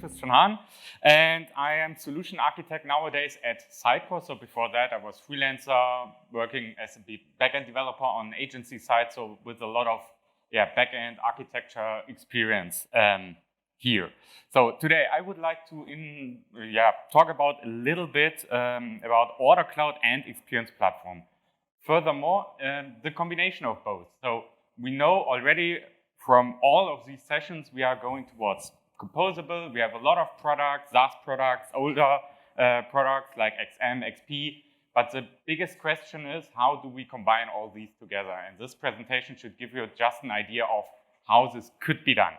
Hahn, and I am solution architect nowadays at Sitecore. So before that, I was freelancer working as a backend developer on agency side, so with a lot of backend architecture experience here. So today I would like to talk about a little bit about Ordercloud and Experience Platform. Furthermore, the combination of both. So we know already from all of these sessions we are going towards composable. We have a lot of products, SaaS products, older products like XM, XP. But the biggest question is, how do we combine all these together? And this presentation should give you just an idea of how this could be done.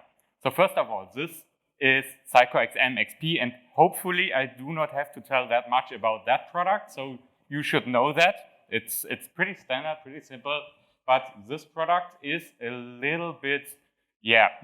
So first of all, this is Sitecore XM, XP, and hopefully I do not have to tell that much about that product. So you should know that. It's pretty standard, pretty simple. But this product is a little bit,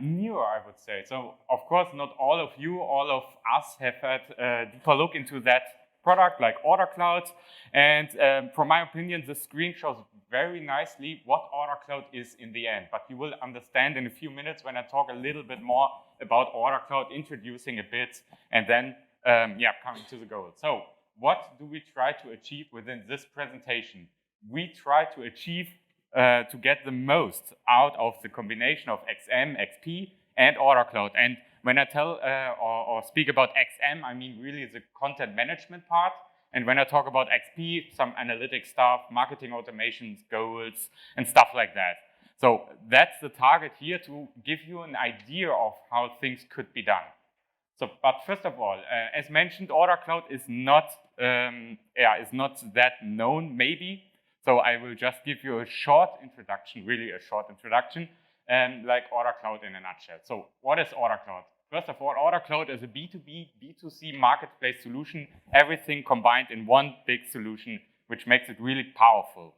newer, I would say. So, of course, not all of you, all of us have had a deeper look into that product like Ordercloud. And from my opinion, the screen shows very nicely what Ordercloud is in the end. But you will understand in a few minutes when I talk a little bit more about Ordercloud, introducing a bit, and then, coming to the goal. So, what do we try to achieve within this presentation? We try to achieve to get the most out of the combination of XM, XP, and Ordercloud. And when I tell or speak about XM, I mean really the content management part. And when I talk about XP, some analytic stuff, marketing automations, goals, and stuff like that. So that's the target here, to give you an idea of how things could be done. So, but first of all, as mentioned, Ordercloud is not that known, maybe. So I will just give you a short introduction, really a short introduction, like Ordercloud in a nutshell. So what is Ordercloud? First of all, Ordercloud is a B2B, B2C marketplace solution, everything combined in one big solution, which makes it really powerful.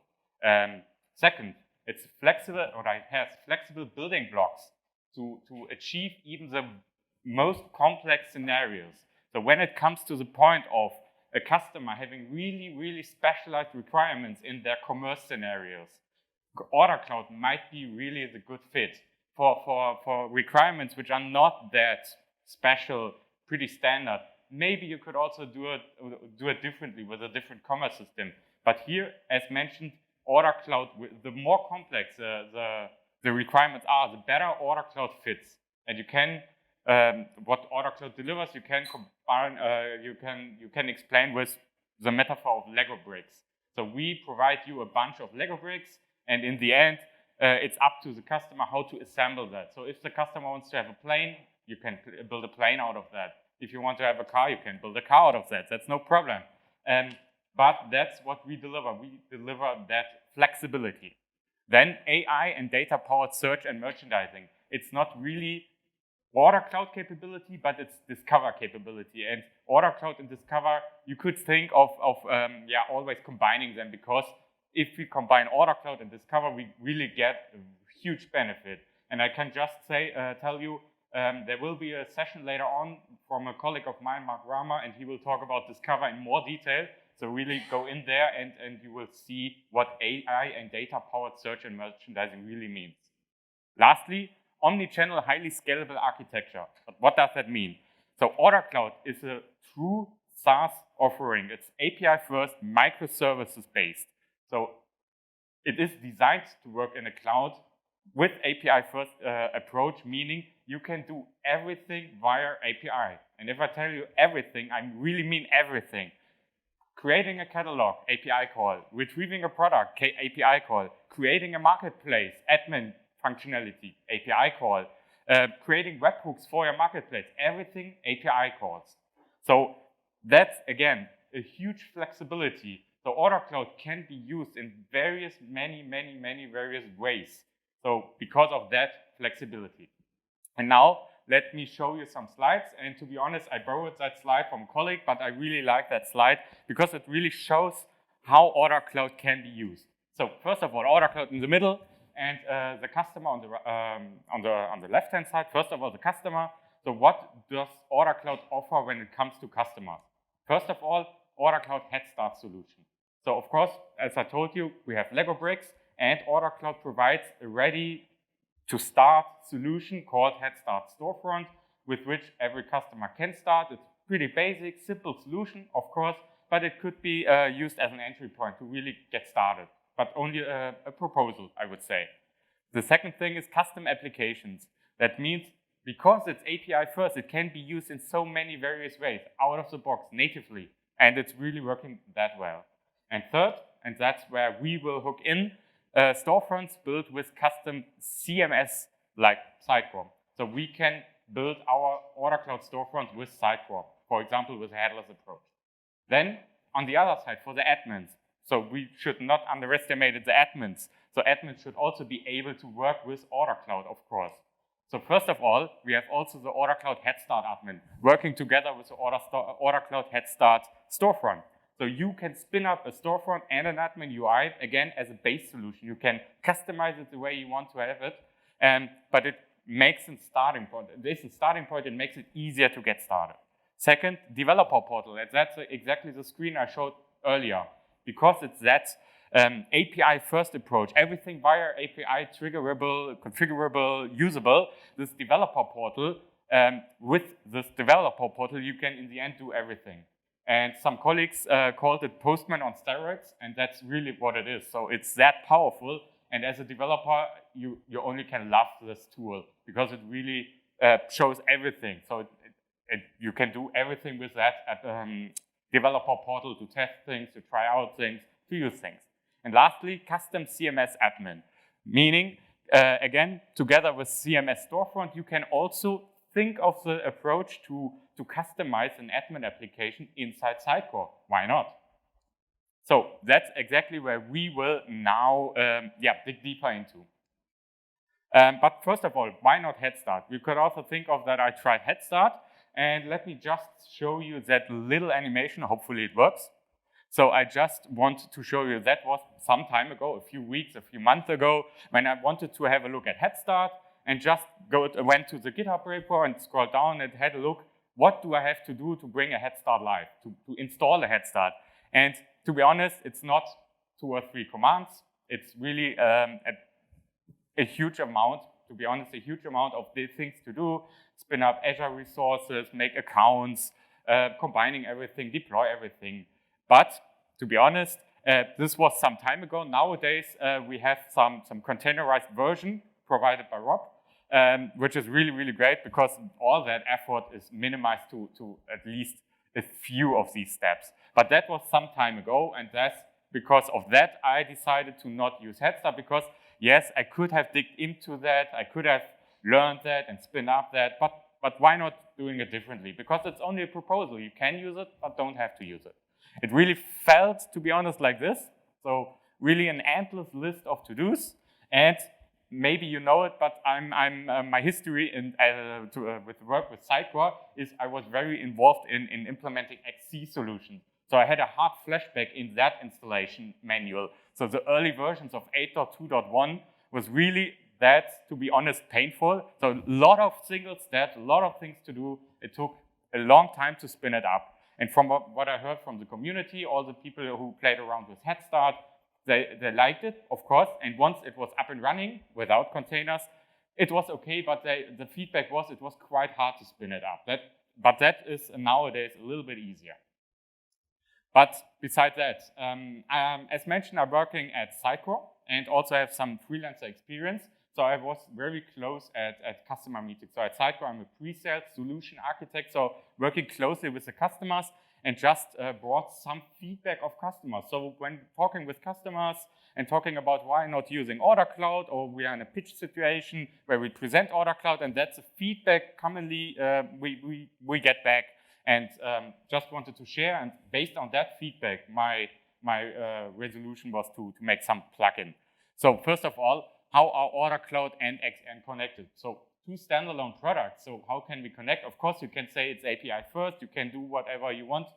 Second, it's flexible, or it has flexible building blocks to achieve even the most complex scenarios. So when it comes to the point of a customer having really, really specialized requirements in their commerce scenarios, Ordercloud might be really the good fit for requirements which are not that special, pretty standard. Maybe you could also do it differently with a different commerce system. But here, as mentioned, Ordercloud, the more complex the requirements are, the better Ordercloud fits. And you can what Ordercloud delivers, you can combine, you can explain with the metaphor of Lego bricks. So we provide you a bunch of Lego bricks, and in the end, it's up to the customer how to assemble that. So if the customer wants to have a plane, you can build a plane out of that. If you want to have a car, you can build a car out of that. That's no problem. But that's what we deliver. We deliver that flexibility. Then AI and data-powered search and merchandising. It's not really Ordercloud capability, but it's Discover capability. And Ordercloud and Discover, you could think of always combining them, because if we combine Ordercloud and Discover, we really get a huge benefit. And I can just tell you, there will be a session later on from a colleague of mine, Mark Rama, and he will talk about Discover in more detail. So really go in there and you will see what AI and data-powered search and merchandising really means. Lastly, omnichannel, highly scalable architecture. But what does that mean? So Ordercloud is a true SaaS offering. It's API first, microservices based. So it is designed to work in a cloud with API first approach, meaning you can do everything via API. And if I tell you everything, I really mean everything. Creating a catalog, API call. Retrieving a product, API call. Creating a marketplace, admin functionality, API call. Creating webhooks for your marketplace, everything API calls. So that's, again, a huge flexibility. So Ordercloud can be used in many various ways. So because of that flexibility. And now let me show you some slides. And to be honest, I borrowed that slide from a colleague, but I really like that slide because it really shows how Ordercloud can be used. So first of all, Ordercloud in the middle, and the customer on the left-hand side. First of all, the customer. So what does Ordercloud offer when it comes to customers? First of all, Ordercloud Headstart solution. So of course, as I told you, we have Lego bricks, and Ordercloud provides a ready-to-start solution called Headstart Storefront, with which every customer can start. It's pretty basic, simple solution, of course, but it could be used as an entry point to really get started, but only a proposal, I would say. The second thing is custom applications. That means because it's API first, it can be used in so many various ways, out of the box, natively, and it's really working that well. And third, and that's where we will hook in, storefronts built with custom CMS like Sitecore. So we can build our Ordercloud storefront with Sitecore, for example, with a headless approach. Then, on the other side, for the admins, so we should not underestimate the admins. So admins should also be able to work with Ordercloud, of course. So first of all, we have also the Ordercloud Headstart admin working together with the Ordercloud Headstart storefront. So you can spin up a storefront and an admin UI, again, as a base solution. You can customize it the way you want to have it, but it makes a starting point. This is a starting point, it makes it easier to get started. Second, developer portal. That's exactly the screen I showed earlier. Because it's that API-first approach, everything via API, triggerable, configurable, usable, this developer portal, with this developer portal, you can, in the end, do everything. And some colleagues called it Postman on steroids, and that's really what it is. So it's that powerful, and as a developer, you only can love this tool because it really shows everything. So you can do everything with that at developer portal to test things, to try out things, to use things. And lastly, custom CMS admin, meaning, again, together with CMS storefront, you can also think of the approach to customize an admin application inside Sitecore. Why not? So that's exactly where we will now dig deeper into. But first of all, why not Headstart? We could also think of that I tried Headstart, and let me just show you that little animation. Hopefully it works. So I just want to show you that was some time ago, a few weeks, a few months ago, when I wanted to have a look at Headstart and just went to the GitHub repo and scrolled down and had a look. What do I have to do to bring a Headstart live, to install a Headstart? And to be honest, it's not 2 or 3 commands. It's really a huge amount, to be honest, a huge amount of things to do. Spin up Azure resources, make accounts, combining everything, deploy everything. But to be honest, this was some time ago. Nowadays, we have some containerized version provided by Rob, which is really, really great because all that effort is minimized to at least a few of these steps. But that was some time ago, and that's because of that I decided to not use Headstart because, yes, I could have digged into that, I could have learned that and spin up that, but why not doing it differently? Because it's only a proposal. You can use it, but don't have to use it. It really felt, to be honest, like this. So really an endless list of to-dos. And maybe you know it, but my history with work with Sitecore is I was very involved in implementing XC solutions. So I had a hard flashback in that installation manual. So the early versions of 8.2.1 was really that, to be honest, painful. So a lot of single steps, a lot of things to do. It took a long time to spin it up. And from what I heard from the community, all the people who played around with Headstart, they liked it, of course. And once it was up and running without containers, it was okay, but the feedback was it was quite hard to spin it up. But that is nowadays a little bit easier. But besides that, as mentioned, I'm working at Sitecore and also have some freelancer experience. So I was very close at customer meetings. So at Sitecore, I'm a pre-sales solution architect, so working closely with the customers and just brought some feedback of customers. So when talking with customers and talking about why not using Ordercloud, or we are in a pitch situation where we present Ordercloud, and that's the feedback commonly we get back. And just wanted to share, and based on that feedback, my resolution was to make some plugin. So first of all, how are Ordercloud and XN connected? So 2 standalone products, so how can we connect? Of course, you can say it's API first, you can do whatever you want,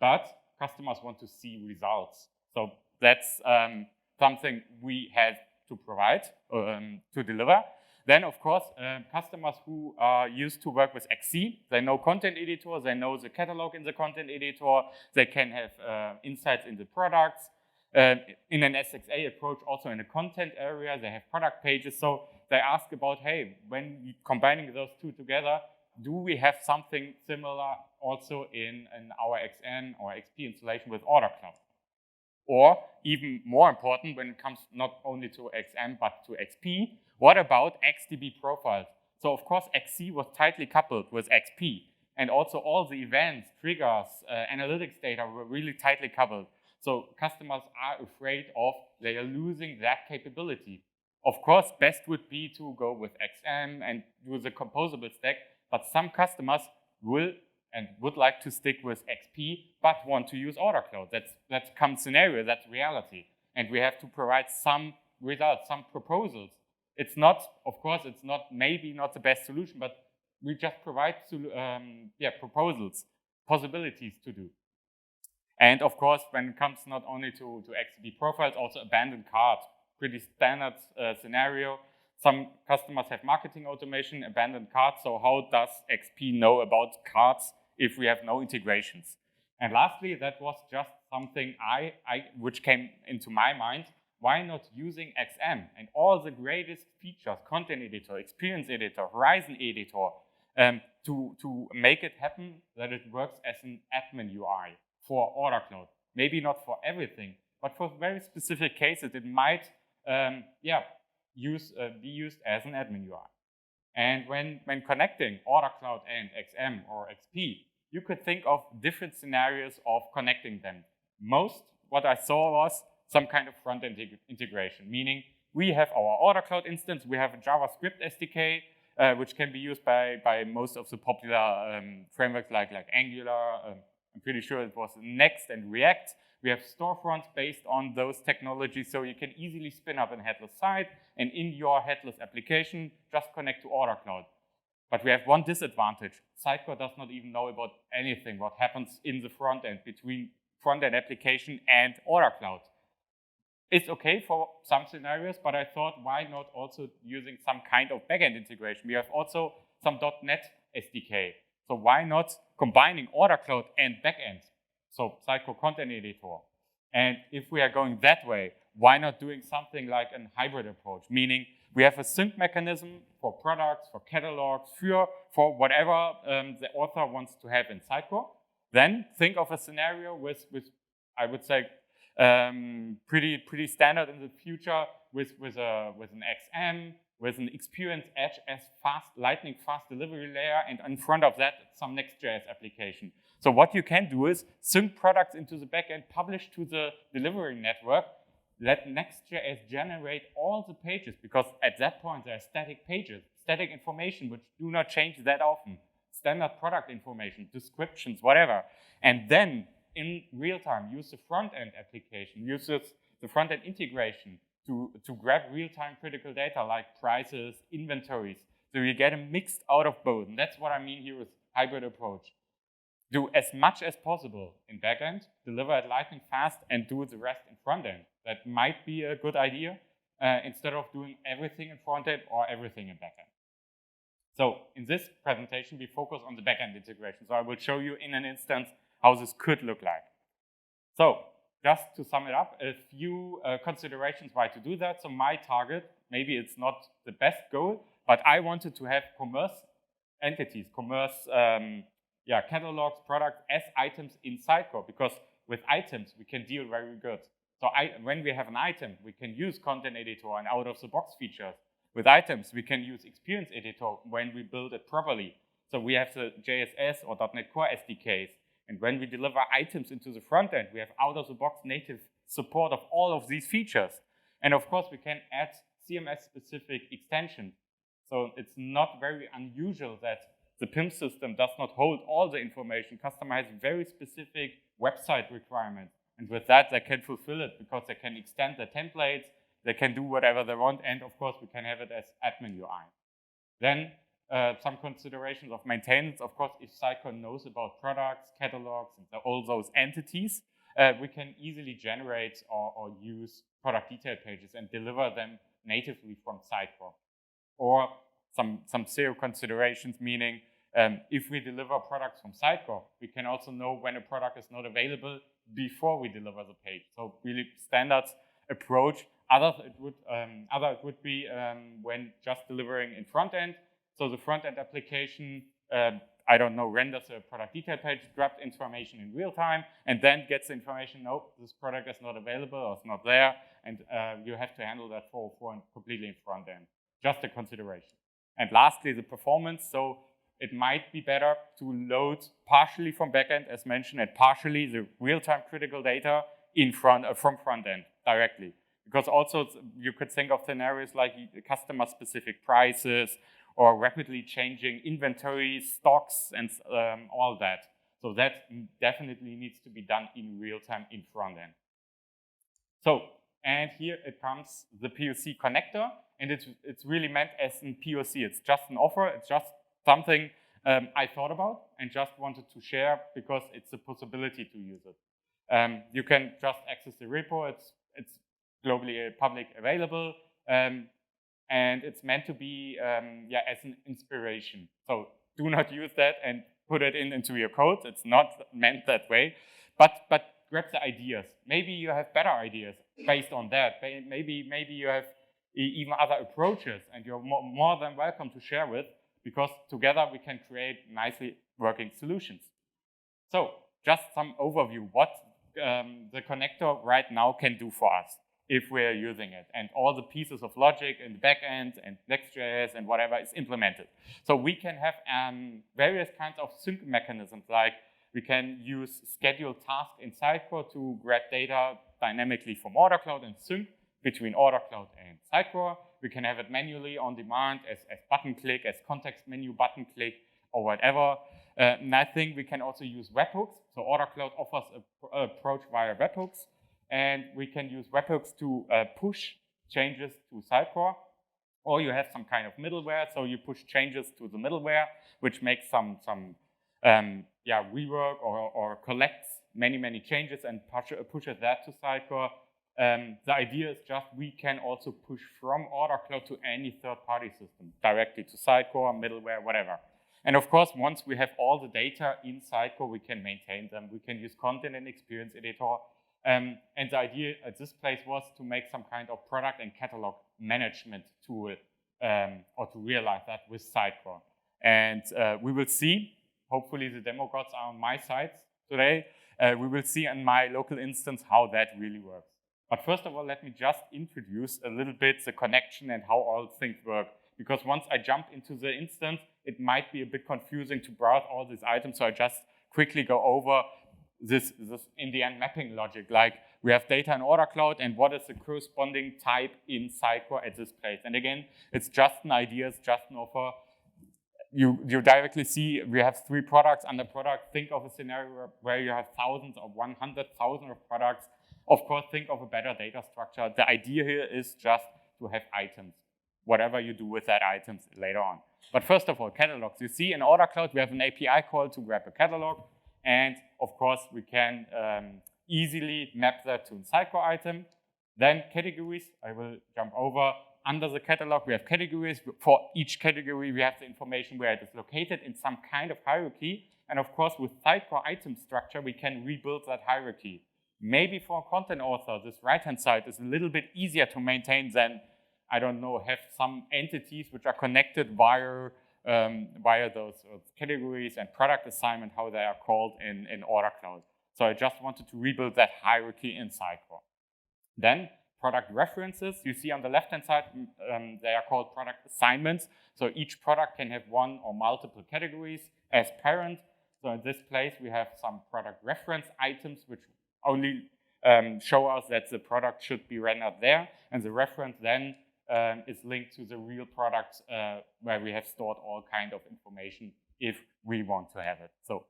but customers want to see results. So that's something we have to provide, to deliver. Then, of course, customers who are used to work with XC, they know content editor, they know the catalog in the content editor, they can have insights in the products. In an SXA approach, also in the content area, they have product pages. So they ask about, hey, when combining those two together, do we have something similar also in our XM or XP installation with Ordercloud? Or even more important, when it comes not only to XM but to XP, what about XDB profiles? So of course, XC was tightly coupled with XP, and also all the events, triggers, analytics data were really tightly coupled. So customers are afraid of they are losing that capability. Of course, best would be to go with XM and do the composable stack, but some customers will and would like to stick with XP, but want to use Ordercloud. That's common scenario, that's reality. And we have to provide some results, some proposals. It's not, of course, it's not maybe not the best solution, but we just provide proposals, possibilities to do. And of course, when it comes not only to XDB profiles, also abandoned carts, pretty standard scenario. Some customers have marketing automation, abandoned carts. So how does XP know about carts if we have no integrations? And lastly, that was just something which came into my mind. Why not using XM and all the greatest features, content editor, experience editor, horizon editor, to make it happen that it works as an admin UI for Ordercloud? Maybe not for everything, but for very specific cases, it might be used as an admin UI. And when connecting Ordercloud and XM or XP, you could think of different scenarios of connecting them. Most, what I saw was some kind of front-end integration, meaning we have our Ordercloud instance, we have a JavaScript SDK, which can be used by most of the popular frameworks like Angular. I'm pretty sure it was Next and React. We have storefronts based on those technologies, so you can easily spin up a headless site, and in your headless application, just connect to Ordercloud. But we have one disadvantage. Sitecore does not even know about anything, what happens in the front end, between front-end application and Ordercloud. It's okay for some scenarios, but I thought, why not also using some kind of backend integration? We have also some .NET SDK. So why not combining Ordercloud and backend? So Sitecore Content Editor. And if we are going that way, why not doing something like a hybrid approach? Meaning we have a sync mechanism for products, for catalogs, for whatever the author wants to have in Sitecore. Then think of a scenario with I would say, pretty standard in the future with an XM, with an Experience Edge as lightning fast delivery layer, and in front of that, some Next.js application. So what you can do is sync products into the backend, publish to the delivery network, let Next.js generate all the pages, because at that point there are static pages, static information which do not change that often, standard product information, descriptions, whatever. And then in real time, use the front-end application, use the front-end integration to grab real-time critical data like prices, inventories. So you get a mixed out of both. And that's what I mean here with hybrid approach. Do as much as possible in backend, deliver it lightning fast, and do the rest in front-end. That might be a good idea instead of doing everything in front-end or everything in backend. So in this presentation, we focus on the backend integration. So I will show you in an instance how this could look like. So just to sum it up, a few considerations why to do that. So my target, maybe it's not the best goal, but I wanted to have commerce entities, commerce catalogs, products as items in Sitecore, because with items, we can deal very good. So when we have an item, we can use Content Editor and out-of-the-box features. With items, we can use Experience Editor when we build it properly. So we have the JSS or .NET Core SDKs. And when we deliver items into the front end, we have out-of-the-box native support of all of these features. And of course, we can add CMS-specific extensions. So it's not very unusual that the PIM system does not hold all the information. Customer has very specific website requirements. And with that, they can fulfill it because they can extend the templates, they can do whatever they want, and of course, we can have it as admin UI. Then some considerations of maintenance. Of course, if Sitecore knows about products, catalogs, and all those entities, we can easily generate or use product detail pages and deliver them natively from Sitecore. Or some SEO considerations, meaning if we deliver products from Sitecore, we can also know when a product is not available before we deliver the page. So really standard approach. Other it would be when just delivering in front end. So the front end application I don't know, renders a product detail page, grabs information in real time, and then gets the information, nope, this product is not available or it's not there, and you have to handle that for completely in front end. Just a consideration. And lastly, the performance. So it might be better to load partially from backend, as mentioned, and partially the real-time critical data from front end directly. Because also you could think of scenarios like customer-specific prices or rapidly changing inventory, stocks, and all that. So that definitely needs to be done in real time in front end. So, and here it comes the POC connector, and it's really meant as a POC. It's just an offer. It's just something I thought about and just wanted to share because it's a possibility to use it. You can just access the repo. It's globally public available, and it's meant to be as an inspiration. So do not use that and put it into your code. It's not meant that way, but grab the ideas. Maybe you have better ideas based on that. Maybe you have even other approaches, and you're more than welcome to share with, because together we can create nicely working solutions. So just some overview what the connector right now can do for us if we're using it, and all the pieces of logic in the backend and Next.js and whatever is implemented. So we can have various kinds of sync mechanisms, like we can use scheduled tasks in Sitecore to grab data dynamically from Ordercloud and sync between Ordercloud and Sitecore. We can have it manually on demand as button click, as context menu button click, or whatever. And I think we can also use webhooks. So Ordercloud offers an approach via webhooks. And we can use webhooks to push changes to Sitecore, or you have some kind of middleware, so you push changes to the middleware, which makes some rework or collects many changes and pushes that to Sitecore. The idea is just we can also push from Ordercloud to any third-party system directly to Sitecore, middleware, whatever. And of course, once we have all the data in Sitecore, we can maintain them. We can use content and experience editor. And the idea at this place was to make some kind of product and catalog management tool, or to realize that with Sitecore. And we will see, hopefully the demo gods are on my side today, we will see in my local instance how that really works. But first of all, let me just introduce a little bit the connection and how all things work. Because once I jump into the instance, it might be a bit confusing to browse all these items, so I just quickly go over this in the end mapping logic, like we have data in Ordercloud and what is the corresponding type in Sitecore at this place. And again, it's just an idea, it's just an offer. You directly see we have 3 products under product. Think of a scenario where you have thousands or 100,000 of products. Of course, think of a better data structure. The idea here is just to have items, whatever you do with that items later on. But first of all, catalogs. You see in Ordercloud, we have an API call to grab a catalog. And of course, we can easily map that to a Sitecore item. Then categories, I will jump over. Under the catalog, we have categories. For each category, we have the information where it is located in some kind of hierarchy. And of course, with Sitecore item structure, we can rebuild that hierarchy. Maybe for a content author, this right-hand side is a little bit easier to maintain than, I don't know, have some entities which are connected via those categories and product assignment, how they are called in Ordercloud. So I just wanted to rebuild that hierarchy in Sitecore. Then product references, you see on the left-hand side, they are called product assignments. So each product can have one or multiple categories as parent. So in this place, we have some product reference items, which only show us that the product should be rendered there. And the reference then is linked to the real products where we have stored all kind of information if we want to have it. So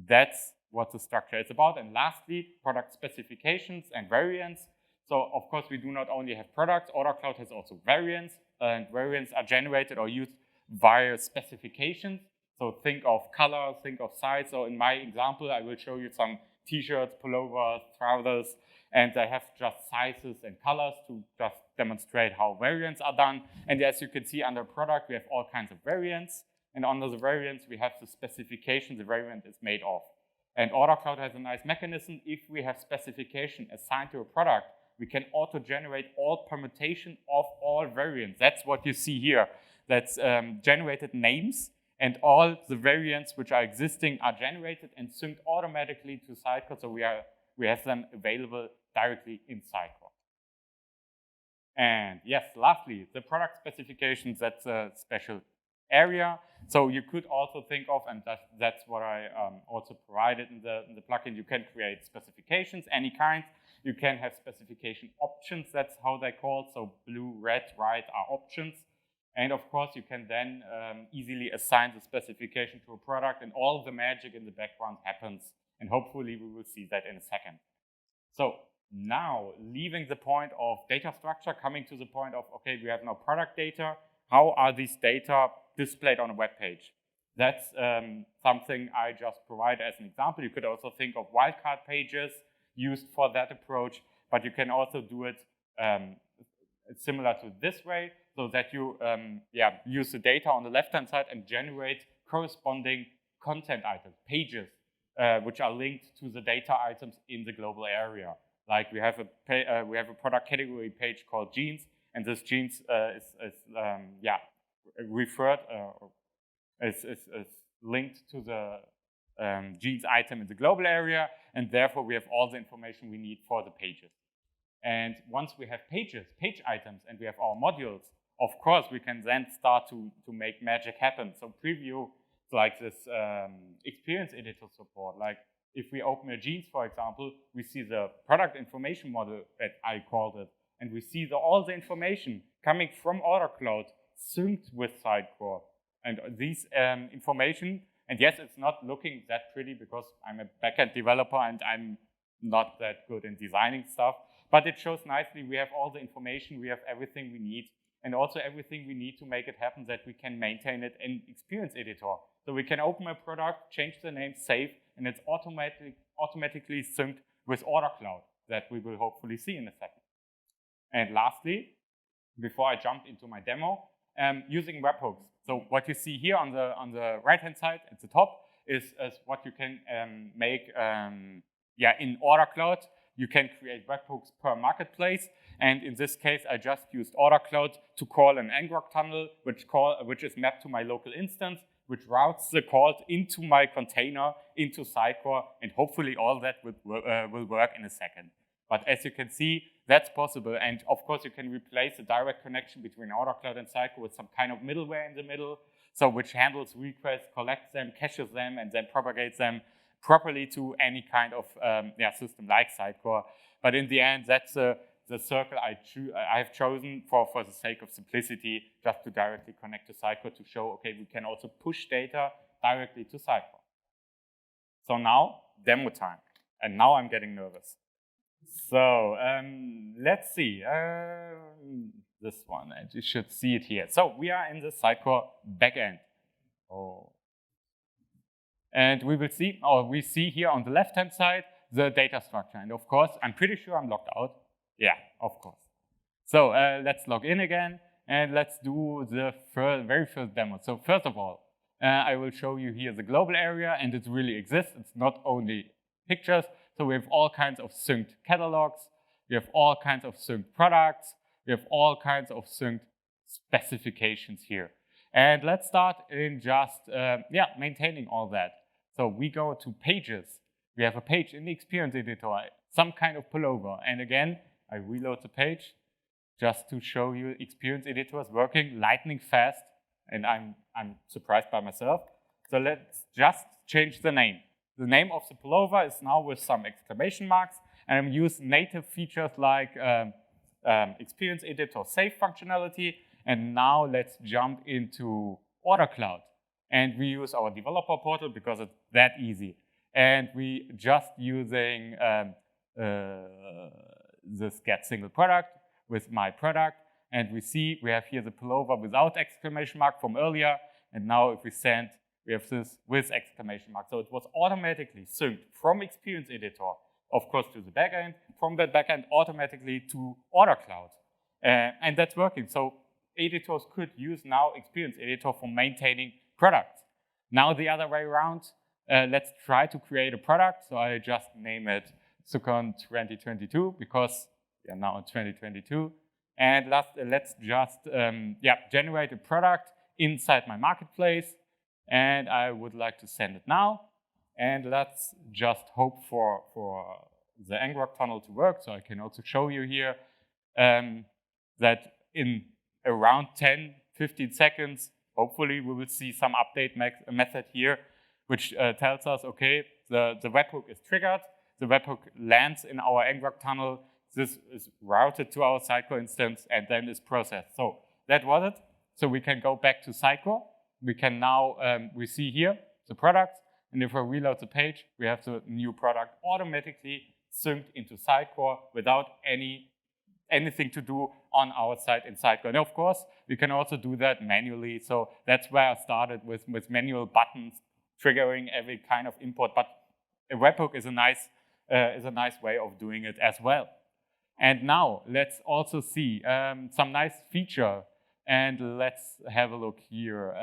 that's what the structure is about. And lastly, product specifications and variants. So of course, we do not only have products, Ordercloud has also variants, and variants are generated or used via specifications. So think of color, think of size. So in my example, I will show you some t-shirts, pullovers, trousers, and they have just sizes and colors to just demonstrate how variants are done. And as you can see under product, we have all kinds of variants. And under the variants, we have the specification the variant is made of. And Ordercloud has a nice mechanism. If we have specification assigned to a product, we can auto-generate all permutation of all variants. That's what you see here. That's generated names. And all the variants which are existing are generated and synced automatically to Sitecore, so we have them available directly in Sitecore. And yes, lastly, the product specifications, that's a special area. So you could also think of, and that's what I also provided in the plugin, you can create specifications, any kind. You can have specification options, that's how they're called. So blue, red, white are options. And of course, you can then easily assign the specification to a product, and all the magic in the background happens. And hopefully we will see that in a second. So now, leaving the point of data structure, coming to the point of, okay, we have now product data. How are these data displayed on a web page? That's something I just provide as an example. You could also think of wildcard pages used for that approach, but you can also do it similar to this way, so that you use the data on the left-hand side and generate corresponding content items, pages, which are linked to the data items in the global area. Like we have a product category page called jeans, and this jeans is referred is linked to the jeans item in the global area, and therefore we have all the information we need for the pages. And once we have pages, page items, and we have our modules, of course we can then start to make magic happen. So preview like this experience editor support. Like if we open a jeans, for example, we see the product information model that I called it, and we see all the information coming from Ordercloud synced with Sitecore. And these information, and yes, it's not looking that pretty because I'm a backend developer and I'm not that good in designing stuff, but it shows nicely we have all the information, we have everything we need, and also everything we need to make it happen that we can maintain it in Experience Editor. So we can open a product, change the name, save, and it's automatically synced with Ordercloud that we will hopefully see in a second. And lastly, before I jump into my demo, using webhooks. So what you see here on the right-hand side at the top is what you can make in Ordercloud. You can create webhooks per marketplace. And in this case, I just used Ordercloud to call an ngrok tunnel, which is mapped to my local instance, which routes the call into my container, into Sitecore, and hopefully all that will work in a second. But as you can see, that's possible. And of course, you can replace the direct connection between Ordercloud and Sitecore with some kind of middleware in the middle, so which handles requests, collects them, caches them, and then propagates them properly to any kind of system like Sitecore. But in the end, that's the circle I have chosen for the sake of simplicity, just to directly connect to Sitecore to show, okay, we can also push data directly to Sitecore. So now, demo time. And now I'm getting nervous. So let's see. This one, and you should see it here. So we are in the Sitecore backend. And we see here on the left-hand side the data structure. And of course, I'm pretty sure I'm logged out. Yeah, of course. So let's log in again, and let's do the very first demo. So first of all, I will show you here the global area, and it really exists. It's not only pictures. So we have all kinds of synced catalogs. We have all kinds of synced products. We have all kinds of synced specifications here. And let's start in just maintaining all that. So we go to pages. We have a page in the Experience Editor, some kind of pullover. And again, I reload the page just to show you Experience Editor is working lightning fast. And I'm surprised by myself. So let's just change the name. The name of the pullover is now with some exclamation marks, and I'm using native features like Experience Editor save functionality. And now let's jump into Ordercloud. And we use our developer portal because it's that easy. And we just using this get single product with my product. And we see we have here the pullover without exclamation mark from earlier. And now if we send, we have this with exclamation mark. So it was automatically synced from Experience Editor, of course, to the backend, from that backend automatically to Ordercloud. And that's working. So editors could use now Experience Editor for maintaining products. Now the other way around, let's try to create a product. So I just name it SUGCON 2022 because we are now in 2022. And let's just generate a product inside my marketplace. and I would like to send it now. And let's just hope for the ngrok tunnel to work. So I can also show you here that in around 10-15 seconds, hopefully we will see some update method here, which tells us, okay, the webhook is triggered, the webhook lands in our ngrok tunnel, this is routed to our Sitecore instance, and then is processed. So that was it. So we can go back to Sitecore. We can now, we see here the product, and if I reload the page, we have the new product automatically synced into Sitecore without anything to do on our side in Sitecore. And of course, we can also do that manually. So that's where I started with manual buttons triggering every kind of import. But a webhook is a nice way of doing it as well. And now let's also see some nice feature. And let's have a look here.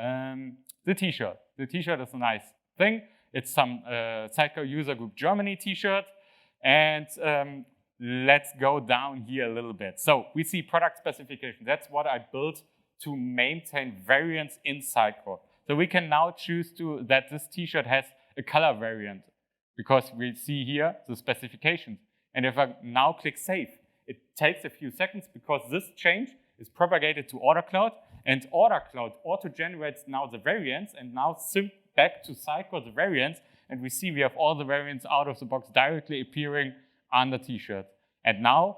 The t-shirt. The t-shirt is a nice thing. It's some Sitecore User Group Germany t-shirt. And let's go down here a little bit. So we see product specification. That's what I built to maintain variants in Sitecore. So we can now choose that this t-shirt has a color variant because we see here the specifications. And if I now click save, it takes a few seconds because this change is propagated to Ordercloud, and Ordercloud auto-generates now the variants and now sync back to Sitecore the variants, and we see we have all the variants out of the box directly appearing on the t-shirt. And now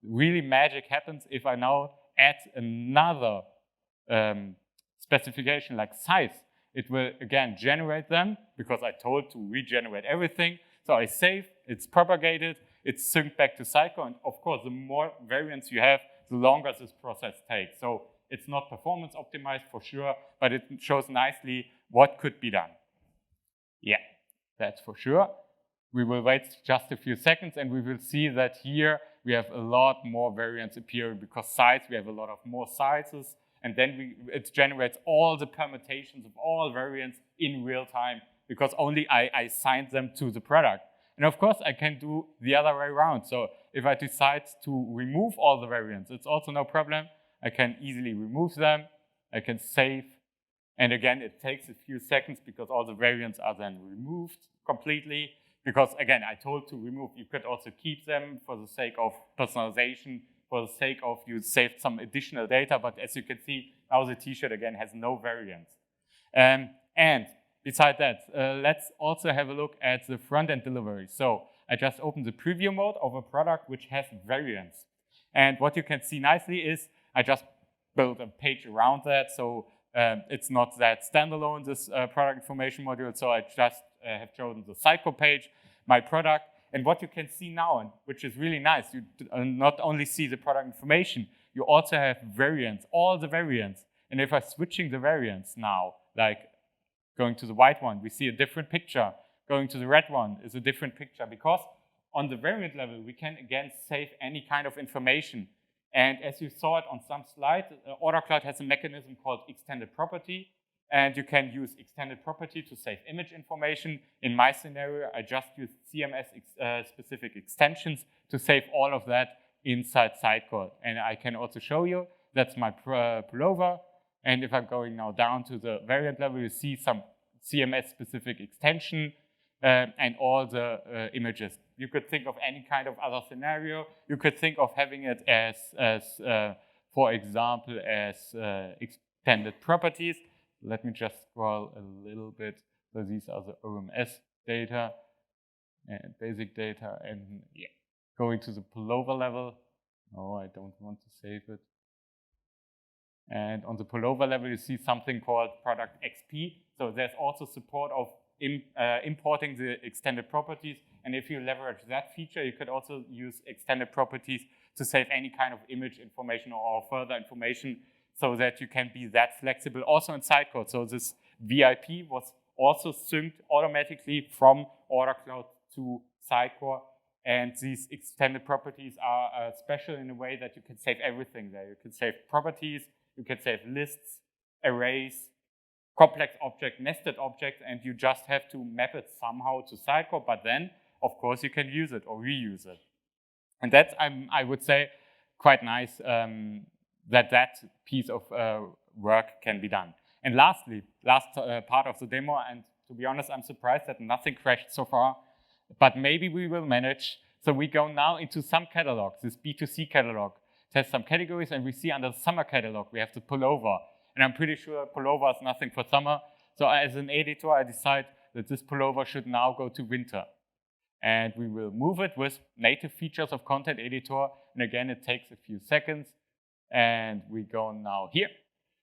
really magic happens if I now add another specification like size. It will again generate them because I told to regenerate everything. So I save, it's propagated, it's synced back to Sitecore, and of course the more variants you have, the longer this process takes. So it's not performance optimized for sure, but it shows nicely what could be done. Yeah, that's for sure. We will wait just a few seconds and we will see that here we have a lot more variants appearing because size, we have a lot of more sizes, and then it generates all the permutations of all variants in real time because only I assigned them to the product. And of course, I can do the other way around. So if I decide to remove all the variants, it's also no problem. I can easily remove them. I can save. And again, it takes a few seconds because all the variants are then removed completely. Because again, I told to remove. You could also keep them for the sake of personalization, for the sake of you saved some additional data. But as you can see, now the t-shirt again has no variants. And beside that, let's also have a look at the front-end delivery. So I just opened the preview mode of a product which has variants. And what you can see nicely is I just built a page around that. So it's not that standalone, this product information module. So I just have chosen the Sitecore page, my product. And what you can see now, and which is really nice, you not only see the product information, you also have variants, all the variants. And if I'm switching the variants now, like going to the white one, we see a different picture. Going to the red one is a different picture because on the variant level, we can again save any kind of information. And as you saw it on some slides, Ordercloud has a mechanism called extended property. And you can use extended property to save image information. In my scenario, I just use CMS-specific extensions to save all of that inside Sitecore. And I can also show you that's my pullover. And if I'm going now down to the variant level, you see some CMS-specific extension and all the images. You could think of any kind of other scenario. You could think of having it as for example, as extended properties. Let me just scroll a little bit. So these are the OMS data and basic data. And yeah, going to the pullover level. No, I don't want to save it. And on the pullover level, you see something called product XP. So there's also support of importing the extended properties. And if you leverage that feature, you could also use extended properties to save any kind of image information or further information so that you can be that flexible also in Sitecore. So this VIP was also synced automatically from Ordercloud to Sitecore. And these extended properties are special in a way that you can save everything there. You can save properties, you can save lists, arrays, complex object, nested objects, and you just have to map it somehow to Sitecore, but then, of course, you can use it or reuse it. And that's, I would say, quite nice that piece of work can be done. And lastly, last part of the demo, and to be honest, I'm surprised that nothing crashed so far, but maybe we will manage. So we go now into some catalogs, this B2C catalog, test some categories, and we see under the summer catalog, we have the pullover. And I'm pretty sure pullover is nothing for summer. So as an editor, I decide that this pullover should now go to winter. And we will move it with native features of Content Editor. And again, it takes a few seconds. And we go now here.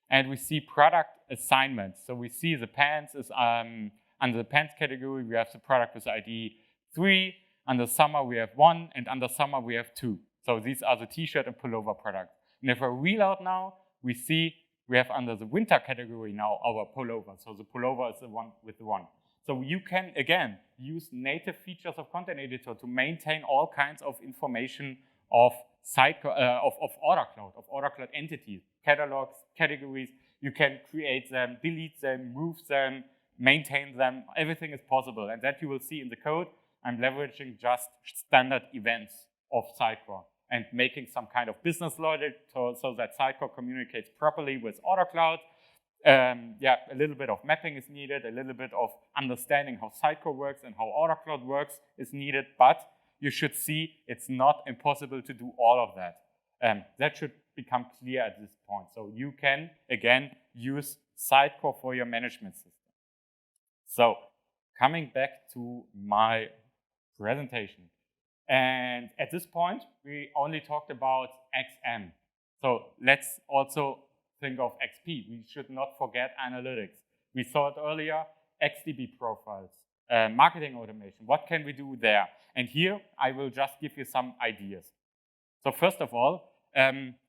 And we see product assignments. So we see the pants is under the pants category, we have the product with ID 3. Under summer, we have 1. And under summer, we have 2. So these are the t-shirt and pullover products. And if I reload now, we see we have under the winter category now our pullover. So the pullover is the one with the 1. So you can, again, use native features of Content Editor to maintain all kinds of information of Ordercloud entities, catalogs, categories. You can create them, delete them, move them, maintain them. Everything is possible. And that you will see in the code. I'm leveraging just standard events of Sitecore and making some kind of business logic so that Sitecore communicates properly with Ordercloud. Yeah, a little bit of mapping is needed, a little bit of understanding how Sitecore works and how Ordercloud works is needed, but you should see it's not impossible to do all of that. That should become clear at this point. So you can, again, use Sitecore for your management system. So coming back to my presentation. And at this point, we only talked about XM. So let's also think of XP. We should not forget analytics. We saw it earlier, XDB profiles, marketing automation. What can we do there? And here, I will just give you some ideas. So first of all,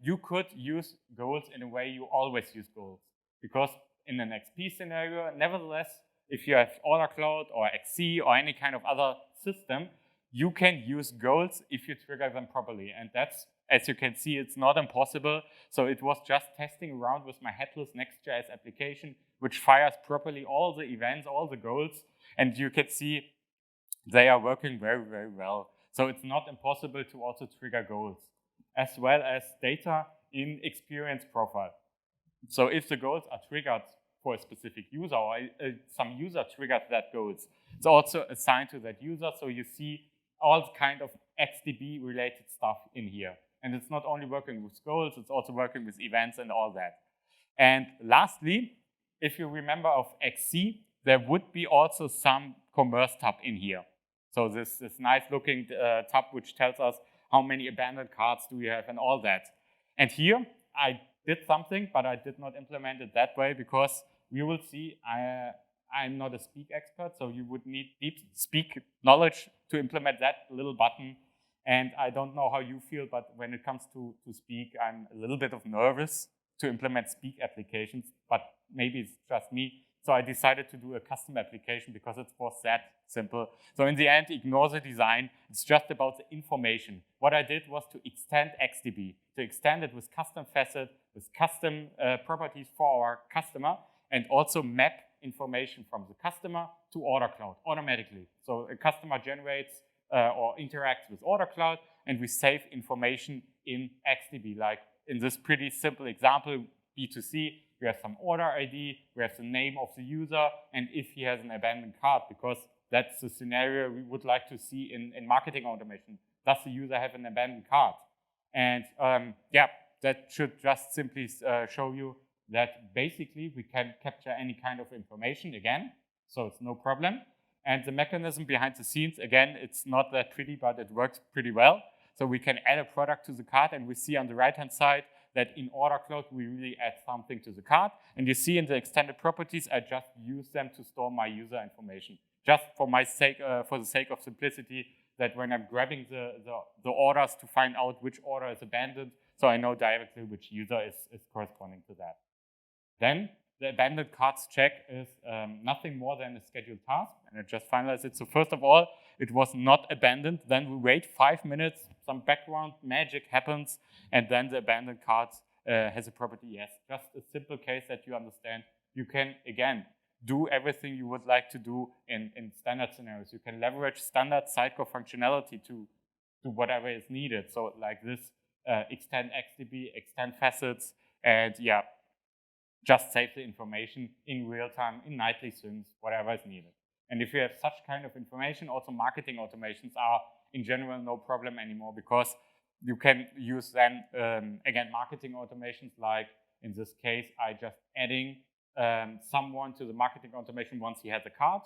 you could use goals in a way you always use goals. Because in an XP scenario, nevertheless, if you have Ordercloud or XC or any kind of other system, you can use goals if you trigger them properly. And that's, as you can see, it's not impossible. So it was just testing around with my Headless Next.js application, which fires properly all the events, all the goals. And you can see they are working very, very well. So it's not impossible to also trigger goals, as well as data in experience profile. So if the goals are triggered for a specific user or some user triggers that goals, it's also assigned to that user. So you see all kind of XDB related stuff in here. And it's not only working with goals, it's also working with events and all that. And lastly, if you remember of XC, there would be also some commerce tab in here. So this nice looking tab which tells us how many abandoned carts do we have and all that. And here I did something, but I did not implement it that way because we will see I'm not a speak expert, so you would need deep speak knowledge to implement that little button. And I don't know how you feel, but when it comes to speak, I'm a little bit of nervous to implement speak applications, but maybe it's just me. So I decided to do a custom application because it was that simple. So in the end, ignore the design. It's just about the information. What I did was to extend XDB, to extend it with custom facet, with custom properties for our customer, and also map information from the customer to Ordercloud automatically. So a customer generates or interacts with Ordercloud, and we save information in XDB. Like in this pretty simple example, B2C, we have some order ID, we have the name of the user, and if he has an abandoned cart, because that's the scenario we would like to see in marketing automation. Does the user have an abandoned cart? And yeah, that should just simply show you that basically we can capture any kind of information again, so it's no problem. And the mechanism behind the scenes, again, it's not that pretty, but it works pretty well. So we can add a product to the cart, and we see on the right-hand side that in Ordercloud, we really add something to the cart. And you see in the extended properties, I just use them to store my user information. Just for my sake, for the sake of simplicity, that when I'm grabbing the orders to find out which order is abandoned, so I know directly which user is corresponding to that. Then the abandoned carts check is nothing more than a scheduled task, and I just finalized it. So first of all, it was not abandoned. Then we wait 5 minutes, some background magic happens, and then the abandoned cart has a property yes. Just a simple case that you understand. You can, again, do everything you would like to do in standard scenarios. You can leverage standard Sitecore functionality to whatever is needed. So like this, extend XDB, extend facets, and yeah, just save the information in real time, in nightly syncs, whatever is needed. And if you have such kind of information, also marketing automations are in general no problem anymore, because you can use then, again, marketing automations, like in this case, I just adding someone to the marketing automation once he has a card.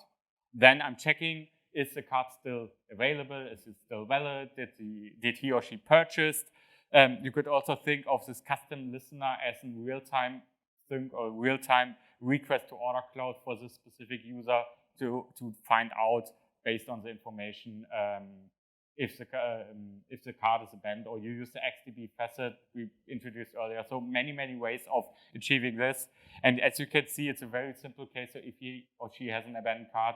Then I'm checking, is the card still available? Is it still valid? Did he or she purchase? You could also think of this custom listener as a real-time sync or real-time request to Ordercloud for this specific user to find out, based on the information, if the card is abandoned, or you use the XDB facet we introduced earlier. So many ways of achieving this. And as you can see, it's a very simple case. So if he or she has an abandoned card,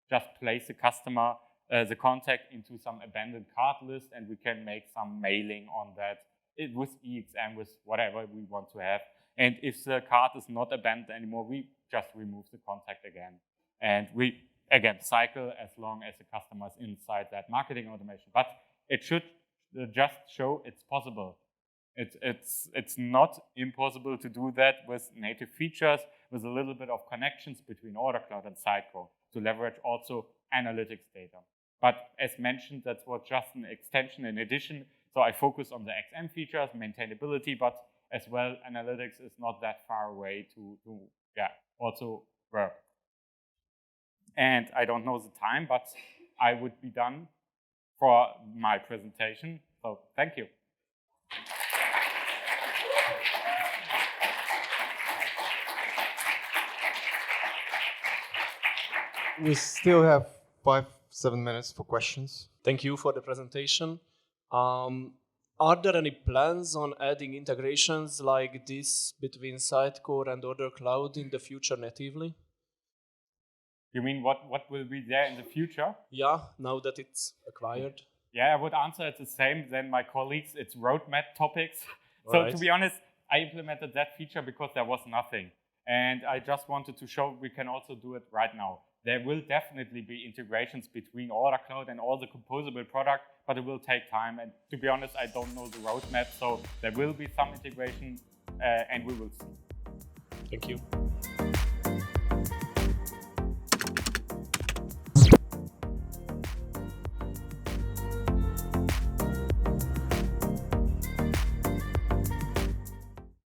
just place the customer, the contact into some abandoned card list, and we can make some mailing on that with EXM, with whatever we want to have. And if the card is not abandoned anymore, we just remove the contact again. And we, again, cycle as long as the customer is inside that marketing automation. But it should just show it's possible. It's not impossible to do that with native features, with a little bit of connections between Ordercloud and Sitecore to leverage also analytics data. But as mentioned, that was just an extension in addition. So I focus on the XM features, maintainability, but as well, analytics is not that far away to also work. And I don't know the time, but I would be done for my presentation. So thank you. We still have 5-7 minutes for questions. Thank you for the presentation. Are there any plans on adding integrations like this between Sitecore and Ordercloud in the future natively? You mean what will be there in the future? Yeah, now that it's acquired. Yeah, I would answer it the same than my colleagues. It's roadmap topics. So to be honest, I implemented that feature because there was nothing. And I just wanted to show we can also do it right now. There will definitely be integrations between Ordercloud and all the composable product, but it will take time. And to be honest, I don't know the roadmap. So there will be some integration and we will see. Thank you.